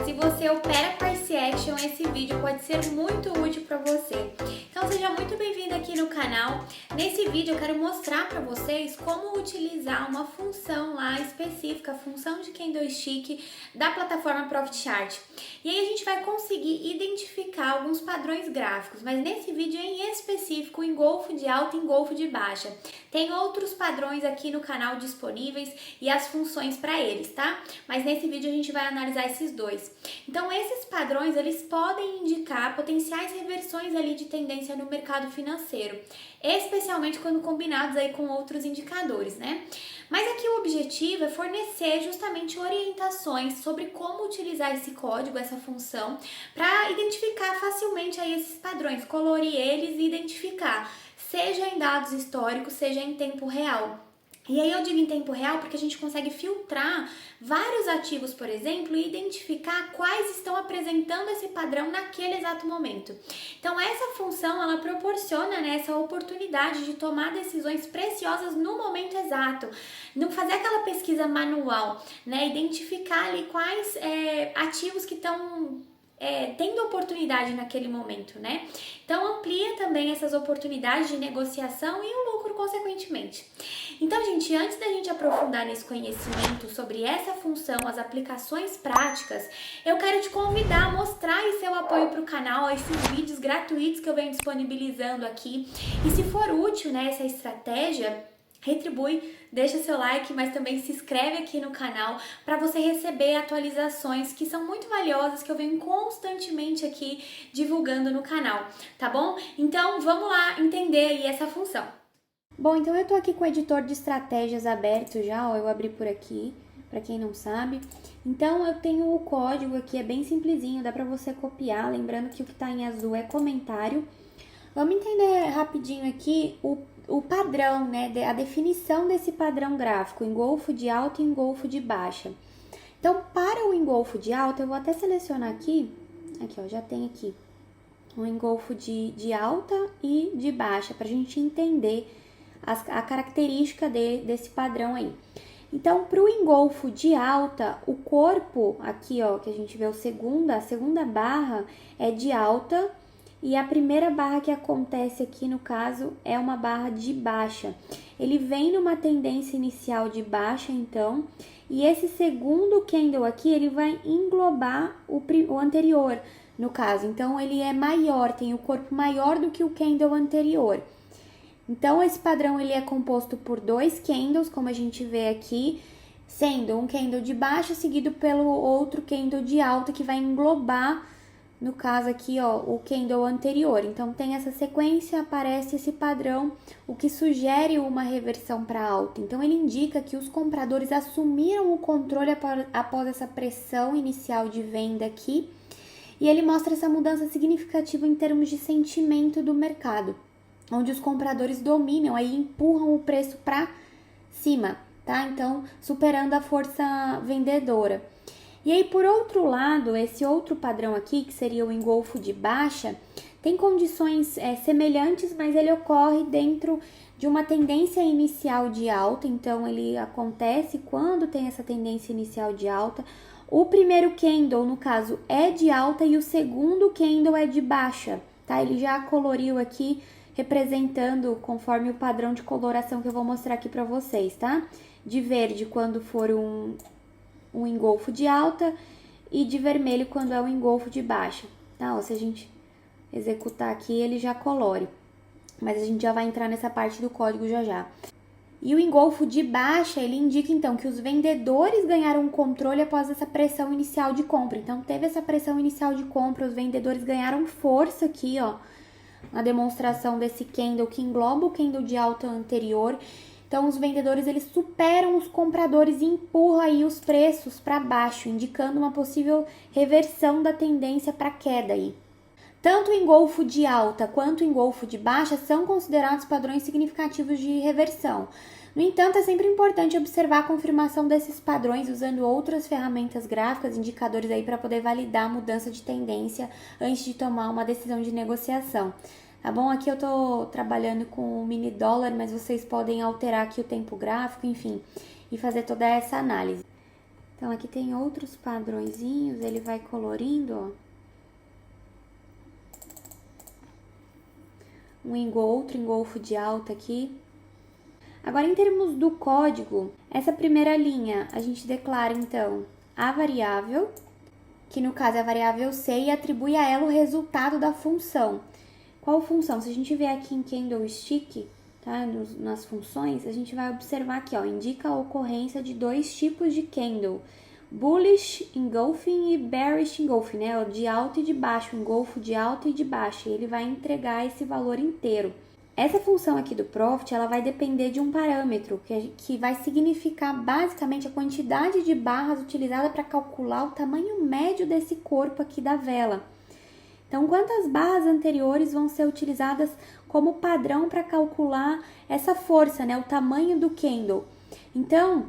Se você opera Price Action, esse vídeo pode ser muito útil para você. Então seja muito bem-vindo aqui no canal. Nesse vídeo eu quero mostrar para vocês como utilizar uma função lá específica, a função de Candlestick da plataforma ProfitChart. E aí a gente vai conseguir identificar alguns padrões gráficos, mas nesse vídeo em específico, engolfo de alta e engolfo de baixa. Tem outros padrões aqui no canal disponíveis e as funções para eles, tá? Mas nesse vídeo a gente vai analisar esses dois. Então esses padrões, eles podem indicar potenciais reversões ali de tendência no mercado financeiro, especialmente quando combinados aí com outros indicadores, né? Mas aqui o objetivo é fornecer justamente orientações sobre como utilizar esse código, essa função, para identificar facilmente aí esses padrões, colorir eles e identificar, seja em dados históricos, seja em tempo real. E aí eu digo em tempo real porque a gente consegue filtrar vários ativos, por exemplo, e identificar quais estão apresentando esse padrão naquele exato momento. Então essa função, ela proporciona, né, essa oportunidade de tomar decisões preciosas no momento exato, não fazer aquela pesquisa manual, né, identificar ali quais ativos que estão tendo oportunidade naquele momento, né? Então amplia também essas oportunidades de negociação e o lucro consequentemente. Então, gente, antes da gente aprofundar nesse conhecimento sobre essa função, as aplicações práticas, eu quero te convidar a mostrar aí seu apoio para o canal, esses vídeos gratuitos que eu venho disponibilizando aqui. E se for útil, né, essa estratégia, retribui, deixa seu like, mas também se inscreve aqui no canal para você receber atualizações que são muito valiosas, que eu venho constantemente aqui divulgando no canal, tá bom? Então vamos lá entender aí essa função. Bom, então eu tô aqui com o editor de estratégias aberto já, ó, eu abri por aqui, para quem não sabe. Então eu tenho o código aqui, é bem simplesinho, dá para você copiar, lembrando que o que tá em azul é comentário. Vamos entender rapidinho aqui o padrão, né, a definição desse padrão gráfico, engolfo de alta e engolfo de baixa. Então, para o engolfo de alta, eu vou até selecionar aqui, ó, já tem aqui, um engolfo de alta e de baixa, para a gente entender a característica desse padrão aí. Então, para o engolfo de alta, o corpo aqui, ó, que a gente vê a segunda barra é de alta, e a primeira barra que acontece aqui, no caso, é uma barra de baixa. Ele vem numa tendência inicial de baixa, então, e esse segundo candle aqui, ele vai englobar o anterior, no caso. Então, ele é maior, tem o corpo maior do que o candle anterior. Então, esse padrão, ele é composto por dois candles, como a gente vê aqui, sendo um candle de baixa seguido pelo outro candle de alta, que vai englobar, no caso aqui, ó, o candle anterior. Então, tem essa sequência, aparece esse padrão, o que sugere uma reversão para alta. Então, ele indica que os compradores assumiram o controle após essa pressão inicial de venda aqui. E ele mostra essa mudança significativa em termos de sentimento do mercado, onde os compradores dominam, aí empurram o preço para cima, tá? Então, superando a força vendedora. E aí, por outro lado, esse outro padrão aqui, que seria o engolfo de baixa, tem condições semelhantes, mas ele ocorre dentro de uma tendência inicial de alta. Então, ele acontece quando tem essa tendência inicial de alta. O primeiro candle, no caso, é de alta e o segundo candle é de baixa, tá? Ele já coloriu aqui, representando conforme o padrão de coloração que eu vou mostrar aqui para vocês, tá? De verde quando for um engolfo de alta e de vermelho quando é um engolfo de baixa, tá? Ó, se a gente executar aqui, ele já colore, mas a gente já vai entrar nessa parte do código já. E o engolfo de baixa, ele indica então que os vendedores ganharam controle após essa pressão inicial de compra. Então, teve essa pressão inicial de compra, os vendedores ganharam força aqui, ó, na demonstração desse candle que engloba o candle de alta anterior. Então, os vendedores, eles superam os compradores e empurram aí os preços para baixo, indicando uma possível reversão da tendência para queda aí. Tanto o engolfo de alta quanto o engolfo de baixa são considerados padrões significativos de reversão. No entanto, é sempre importante observar a confirmação desses padrões usando outras ferramentas gráficas, indicadores aí para poder validar a mudança de tendência antes de tomar uma decisão de negociação. Tá bom? Aqui eu tô trabalhando com o mini dólar, mas vocês podem alterar aqui o tempo gráfico, enfim, e fazer toda essa análise. Então, aqui tem outros padrõezinhos, ele vai colorindo, ó. Outro engolfo de alta aqui. Agora, em termos do código, essa primeira linha, a gente declara, então, a variável, que no caso é a variável C, e atribui a ela o resultado da função. Qual função? Se a gente vier aqui em Candlestick, tá? Nas funções, a gente vai observar aqui, ó, indica a ocorrência de dois tipos de candle. Bullish engulfing e bearish engulfing, né? O de alto e de baixo, engolfo de alto e de baixo. E ele vai entregar esse valor inteiro. Essa função aqui do Profit, ela vai depender de um parâmetro que vai significar basicamente a quantidade de barras utilizada para calcular o tamanho médio desse corpo aqui da vela. Então, quantas barras anteriores vão ser utilizadas como padrão para calcular essa força, né? O tamanho do candle. Então,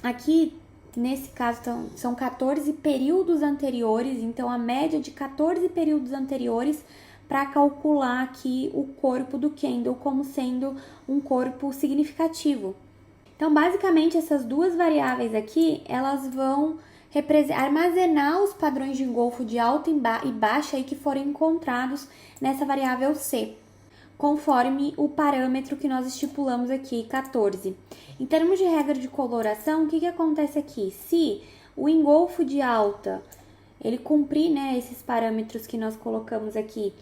aqui, nesse caso, são 14 períodos anteriores, então a média de 14 períodos anteriores para calcular aqui o corpo do candle como sendo um corpo significativo. Então, basicamente, essas duas variáveis aqui, elas vão armazenar os padrões de engolfo de alta e baixa aí que foram encontrados nessa variável C, conforme o parâmetro que nós estipulamos aqui, 14. Em termos de regra de coloração, o que acontece aqui? Se o engolfo de alta, ele cumprir, né, esses parâmetros que nós colocamos aqui,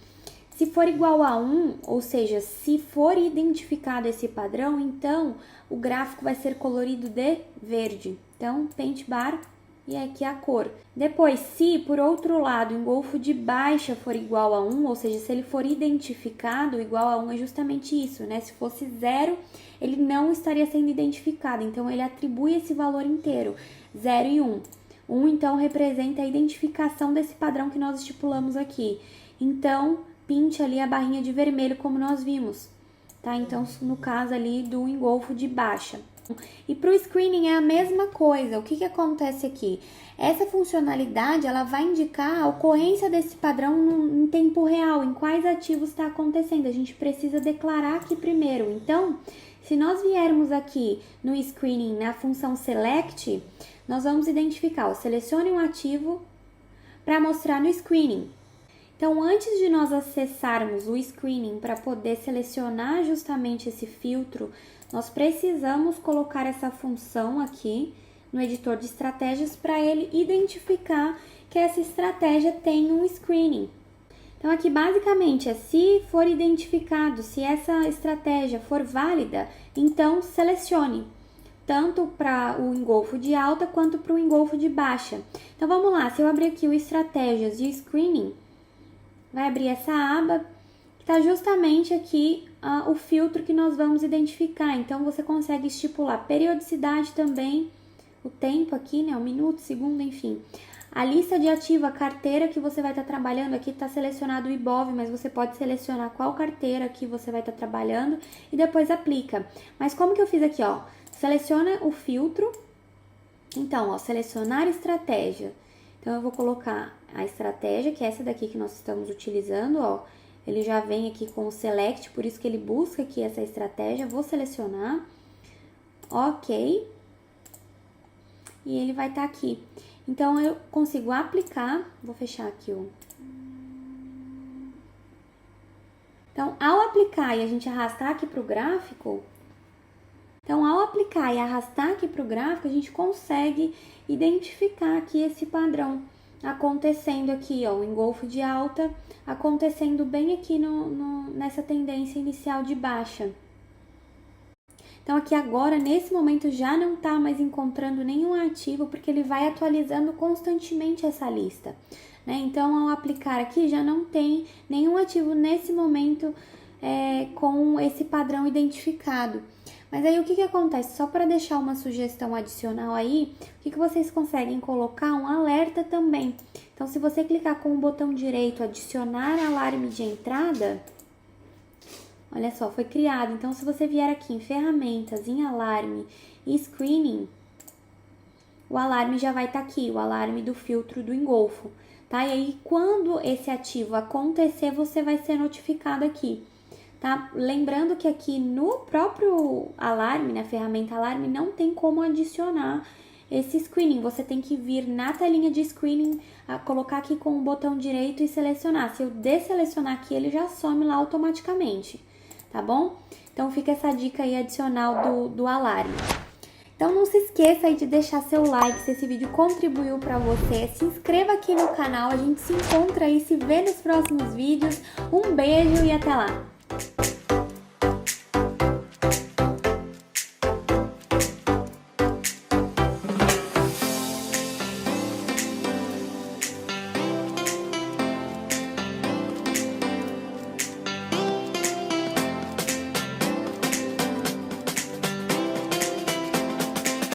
se for igual a 1, ou seja, se for identificado esse padrão, então o gráfico vai ser colorido de verde. Então, Paint Bar e aqui a cor. Depois, se por outro lado o engolfo de baixa for igual a 1, ou seja, se ele for identificado, igual a 1 é justamente isso, né? Se fosse 0, ele não estaria sendo identificado, então ele atribui esse valor inteiro, 0 e 1. 1, então, representa a identificação desse padrão que nós estipulamos aqui. Então, pinte ali a barrinha de vermelho, como nós vimos, tá? Então, no caso ali do engolfo de baixa. E para o screening é a mesma coisa. O que acontece aqui? Essa funcionalidade, ela vai indicar a ocorrência desse padrão em tempo real, em quais ativos está acontecendo. A gente precisa declarar aqui primeiro. Então, se nós viermos aqui no screening, na função select, nós vamos identificar, ó, selecione um ativo para mostrar no screening. Então, antes de nós acessarmos o screening para poder selecionar justamente esse filtro, nós precisamos colocar essa função aqui no editor de estratégias para ele identificar que essa estratégia tem um screening. Então, aqui basicamente é se for identificado, se essa estratégia for válida, então selecione, tanto para o engolfo de alta quanto para o engolfo de baixa. Então, vamos lá, se eu abrir aqui o estratégias e o screening, vai abrir essa aba, que está justamente aqui o filtro que nós vamos identificar. Então, você consegue estipular periodicidade também, o tempo aqui, né, o minuto, segundo, enfim. A lista de ativo, a carteira que você vai estar trabalhando, aqui está selecionado o IBOV, mas você pode selecionar qual carteira que você vai estar trabalhando e depois aplica. Mas como que eu fiz aqui, ó? Seleciona o filtro, então, ó, selecionar estratégia. Então, eu vou colocar a estratégia, que é essa daqui que nós estamos utilizando, ó. Ele já vem aqui com o select, por isso que ele busca aqui essa estratégia. Vou selecionar. Ok. E ele vai estar aqui. Então, eu consigo aplicar. Vou fechar aqui o... Então, ao aplicar e a gente arrastar aqui para o gráfico... Então, ao aplicar e arrastar aqui para o gráfico, a gente consegue identificar aqui esse padrão acontecendo aqui, ó, o engolfo de alta acontecendo bem aqui nessa tendência inicial de baixa. Então, aqui agora, nesse momento, já não está mais encontrando nenhum ativo, porque ele vai atualizando constantemente essa lista, né? Então, ao aplicar aqui, já não tem nenhum ativo nesse momento com esse padrão identificado. Mas aí, o que acontece? Só para deixar uma sugestão adicional aí, o que vocês conseguem colocar? Um alerta também. Então, se você clicar com o botão direito, adicionar alarme de entrada, olha só, foi criado. Então, se você vier aqui em ferramentas, em alarme e screening, o alarme já vai estar aqui, o alarme do filtro do engolfo, tá? E aí, quando esse ativo acontecer, você vai ser notificado aqui. Tá? Lembrando que aqui no próprio alarme, na ferramenta alarme, não tem como adicionar esse screening. Você tem que vir na telinha de screening, colocar aqui com o botão direito e selecionar. Se eu desselecionar aqui, ele já some lá automaticamente, tá bom? Então fica essa dica aí adicional do alarme. Então não se esqueça aí de deixar seu like se esse vídeo contribuiu para você. Se inscreva aqui no canal, a gente se encontra aí, se vê nos próximos vídeos. Um beijo e até lá!